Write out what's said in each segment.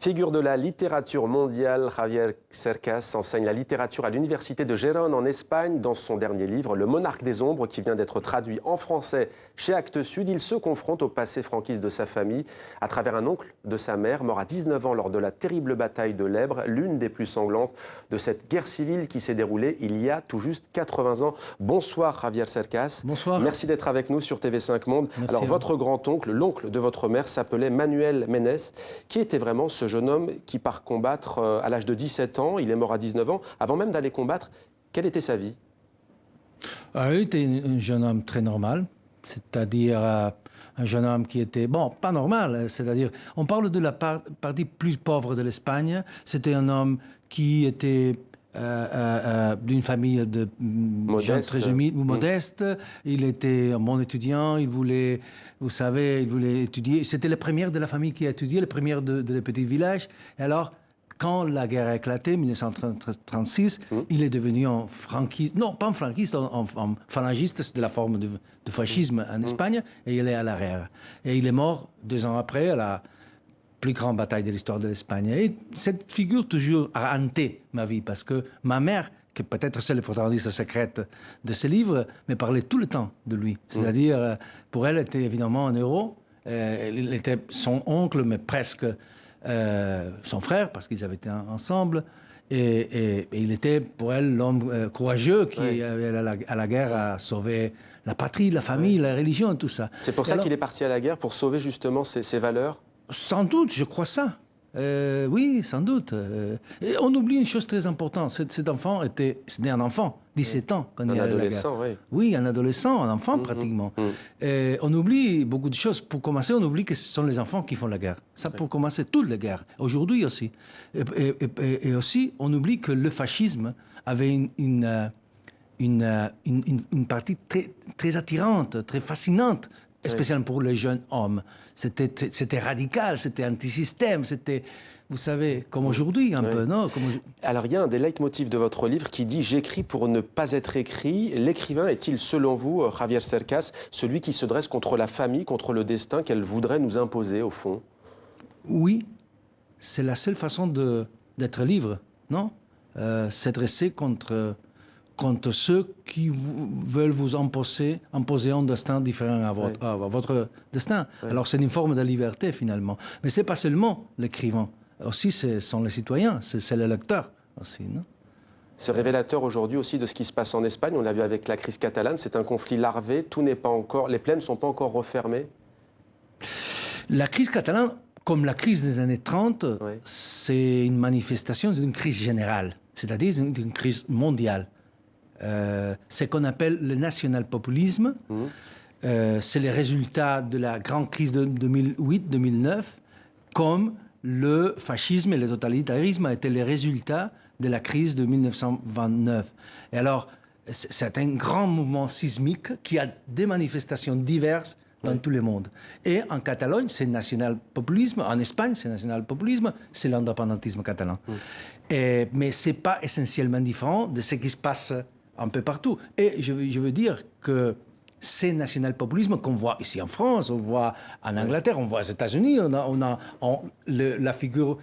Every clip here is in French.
Figure de la littérature mondiale, Javier Cercas enseigne la littérature à l'université de Gérone en Espagne. Dans son dernier livre, Le Monarque des Ombres, qui vient d'être traduit en français chez Actes Sud, il se confronte au passé franquiste de sa famille à travers un oncle de sa mère, mort à 19 ans lors de la terrible bataille de l'Èbre, l'une des plus sanglantes de cette guerre civile qui s'est déroulée il y a tout juste 80 ans. Bonsoir Javier Cercas. Bonsoir. Merci d'être avec nous sur TV5 Monde. Merci. Alors votre grand-oncle, l'oncle de votre mère, s'appelait Manuel Ménez. Qui était vraiment ce jeune homme qui part combattre à l'âge de 17 ans, il est mort à 19 ans, avant même d'aller combattre, quelle était sa vie? Il était un jeune homme très normal, c'est-à-dire un jeune homme qui était, bon, pas normal, c'est-à-dire, on parle de la partie plus pauvre de l'Espagne, c'était un homme qui était d'une famille de jeunes très humildes ou modeste. Il était un bon étudiant, il voulait, vous savez, il voulait étudier. C'était le premier de la famille qui a étudié, le premier de petits villages. Et alors, quand la guerre a éclaté, 1936, il est devenu un franquiste, non, pas un franquiste, un phalangiste, c'est de la forme de fascisme en Espagne, et il est à l'arrière. Et il est mort 2 ans après, à la plus grande bataille de l'histoire de l'Espagne. Et cette figure toujours a hanté ma vie, parce que ma mère, qui peut-être c'est le protagoniste secrète de ce livre, me parlait tout le temps de lui. C'est-à-dire, pour elle, était évidemment un héros. Il était son oncle, mais presque son frère, parce qu'ils avaient été ensemble. Et il était, pour elle, l'homme courageux qui, à la guerre, a sauvé la patrie, la famille, la religion, tout ça. C'est pour ça qu'il est parti à la guerre, pour sauver justement ses valeurs? Sans doute, je crois ça. Oui, sans doute. Et on oublie une chose très importante. Cet enfant c'était un enfant, 17 ans, quand il est allé à la guerre. Oui. Oui, un adolescent, un enfant pratiquement. On oublie beaucoup de choses. Pour commencer, on oublie que ce sont les enfants qui font la guerre. Ça, pour commencer, toutes les guerres. Aujourd'hui aussi. Et aussi, on oublie que le fascisme avait une partie très, très attirante, très fascinante, spécialement pour les jeunes hommes. C'était radical, c'était anti-système, c'était, vous savez, comme aujourd'hui un peu, non? Alors il y a un des leitmotifs de votre livre qui dit « J'écris pour ne pas être écrit ». L'écrivain est-il, selon vous, Javier Cercas, celui qui se dresse contre la famille, contre le destin qu'elle voudrait nous imposer, au fond? Oui, c'est la seule façon d'être libre, non? Se dresser contre ceux qui veulent vous imposer un destin différent à votre destin. Alors c'est une forme de liberté finalement. Mais ce n'est pas seulement l'écrivain, aussi ce sont les citoyens, c'est le lecteur aussi, non? C'est révélateur aujourd'hui aussi de ce qui se passe en Espagne. On l'a vu avec la crise catalane, c'est un conflit larvé, tout n'est pas encore, les plaines ne sont pas encore refermées. La crise catalane, comme la crise des années 30, c'est une manifestation d'une crise générale, c'est-à-dire d'une crise mondiale. C'est ce qu'on appelle le national-populisme. C'est le résultat de la grande crise de 2008-2009, comme le fascisme et le totalitarisme étaient les résultats de la crise de 1929. Et alors, c'est un grand mouvement sismique qui a des manifestations diverses dans tout le monde. Et en Catalogne, c'est national-populisme. En Espagne, c'est national-populisme. C'est l'indépendantisme catalan. Mais ce n'est pas essentiellement différent de ce qui se passe un peu partout. Et je veux dire que ces national-populismes qu'on voit ici en France, on voit en Angleterre, on voit aux États-Unis, la figure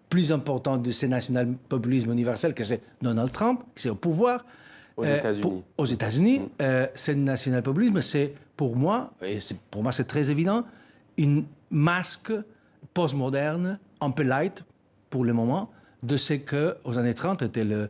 plus importante de ces national-populismes universels, que c'est Donald Trump, qui est au pouvoir. Aux États-Unis, ce national-populisme, c'est pour moi, et pour moi c'est très évident, une masque postmoderne, un peu light pour le moment, de ce qu'aux années 30 était le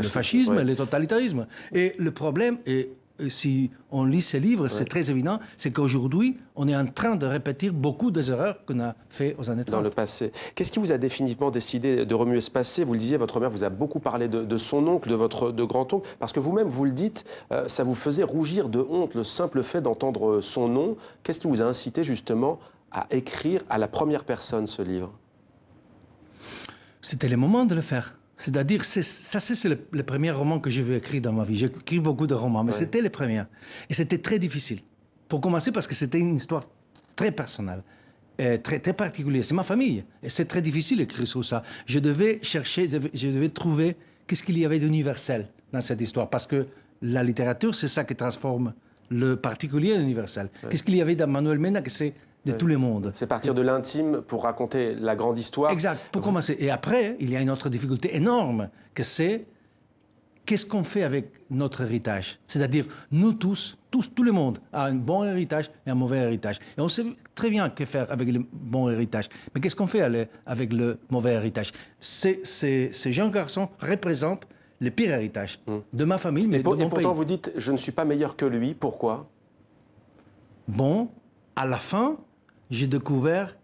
fascisme et le totalitarisme. Et le problème, et si on lit ces livres, c'est très évident, c'est qu'aujourd'hui, on est en train de répéter beaucoup des erreurs qu'on a faites aux années 30. Dans le passé. Qu'est-ce qui vous a définitivement décidé de remuer ce passé? Vous le disiez, votre mère vous a beaucoup parlé de son oncle, de grand-oncle, parce que vous-même, vous le dites, ça vous faisait rougir de honte, le simple fait d'entendre son nom. Qu'est-ce qui vous a incité justement à écrire à la première personne ce livre? C'était le moment de le faire. C'est-à-dire, ça c'est le premier roman que j'ai écrit dans ma vie. J'ai écrit beaucoup de romans, mais c'était le premier. Et c'était très difficile. Pour commencer, parce que c'était une histoire très personnelle, très, très particulière. C'est ma famille. Et c'est très difficile d'écrire sur ça. Je devais chercher, je devais trouver qu'est-ce qu'il y avait d'universel dans cette histoire. Parce que la littérature, c'est ça qui transforme le particulier en universel. Qu'est-ce qu'il y avait dans Manuel Mena, que c'est de tout le monde. C'est partir de l'intime pour raconter la grande histoire. Exact, pour commencer. Et après, il y a une autre difficulté énorme, que c'est qu'est-ce qu'on fait avec notre héritage? C'est-à-dire, nous tous, tout le monde a un bon héritage et un mauvais héritage. Et on sait très bien que faire avec le bon héritage. Mais qu'est-ce qu'on fait avec le mauvais héritage? Ces jeunes garçons représentent le pire héritage de ma famille, mais de mon pays. Et pourtant, vous dites, je ne suis pas meilleur que lui. Pourquoi? Bon, à la fin, j'ai découvert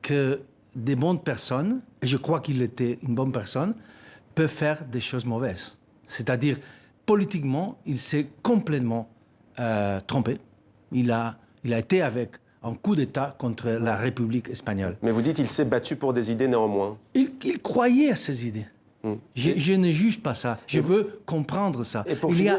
que des bonnes personnes, et je crois qu'il était une bonne personne, peuvent faire des choses mauvaises. C'est-à-dire, politiquement, il s'est complètement trompé. Il a été avec un coup d'État contre la République espagnole. Mais vous dites qu'il s'est battu pour des idées néanmoins. Il croyait à ces idées. Je ne juge pas ça. Je veux comprendre ça.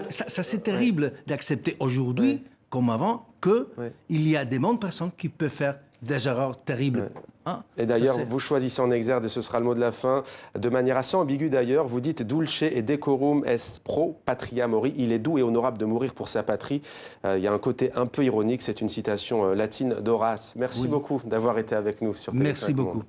Ça c'est terrible d'accepter aujourd'hui, comme avant, qu'il y a des bonnes personnes qui peuvent faire des erreurs terribles. Hein? Et d'ailleurs, vous choisissez en exergue, et ce sera le mot de la fin, de manière assez ambiguë d'ailleurs, vous dites « Dulce et decorum est pro patria mori ». Il est doux et honorable de mourir pour sa patrie. Il y a un côté un peu ironique, c'est une citation latine d'Horace. Merci beaucoup d'avoir été avec nous sur Téléphone. Merci beaucoup.